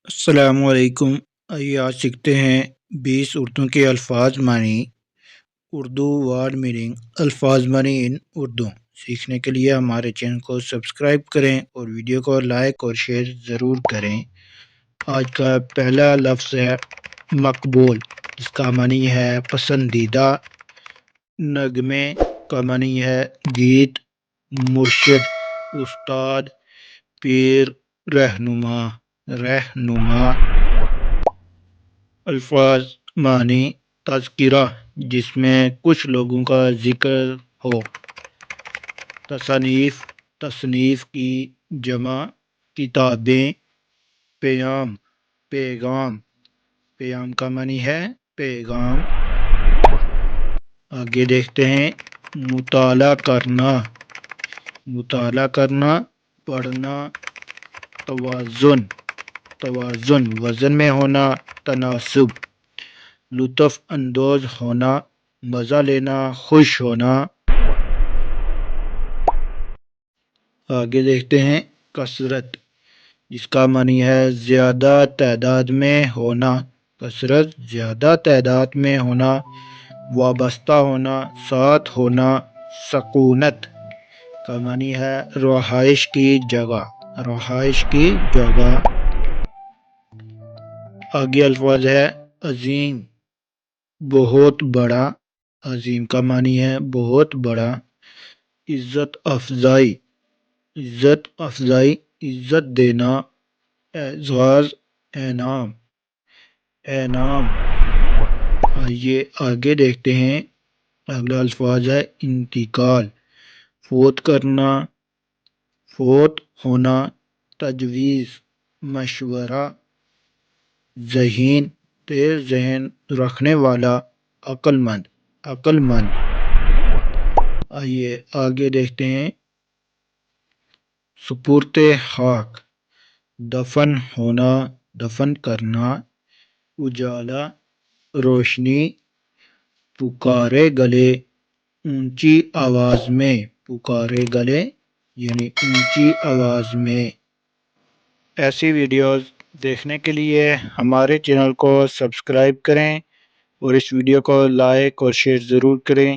السلام علیکم۔ آئیے آج سیکھتے ہیں 20 اردو کے الفاظ معنی۔ اردو ورڈ میننگ، الفاظ معنی ان اردو سیکھنے کے لیے ہمارے چینل کو سبسکرائب کریں اور ویڈیو کو لائک اور شیئر ضرور کریں۔ آج کا پہلا لفظ ہے مقبول، جس کا معنی ہے پسندیدہ۔ نغمے کا معنی ہے گیت، مرشد، استاد، پیر، رہنما۔ الفاظ معنی تذکرہ، جس میں کچھ لوگوں کا ذکر ہو۔ تصنیف، تصنیف کی جمع، کتابیں۔ پیام، پیغام، پیام کا معنی ہے پیغام۔ آگے دیکھتے ہیں مطالعہ کرنا، مطالعہ کرنا، پڑھنا۔ توازن، توازن وزن میں ہونا، تناسب۔ لطف اندوز ہونا، مزہ لینا، خوش ہونا۔ آگے دیکھتے ہیں کثرت، جس کا معنی ہے زیادہ تعداد میں ہونا۔ کثرت، زیادہ تعداد میں ہونا، وابستہ ہونا، ساتھ ہونا۔ سکونت کا معنی ہے رہائش کی جگہ، رہائش کی جگہ۔ آگے الفاظ ہے عظیم، بہت بڑا۔ عظیم کا معنی ہے بہت بڑا۔ عزت افزائی، عزت افزائی، عزت دینا۔ اعزاز، انعام، انعام۔ آئیے آگے دیکھتے ہیں، اگلا الفاظ ہے انتقال، فوت کرنا، فوت ہونا۔ تجویز، مشورہ۔ ذہین، تیز ذہن رکھنے والا، عقل مند، عقل مند۔ آئیے آگے دیکھتے ہیں سپرد خاک، دفن ہونا، دفن کرنا۔ اجالا، روشنی۔ پکارے گلے، اونچی آواز میں۔ پکارے گلے یعنی اونچی آواز میں۔ ایسی ویڈیوز دیکھنے کے لیے ہمارے چینل کو سبسکرائب کریں اور اس ویڈیو کو لائک اور شیئر ضرور کریں۔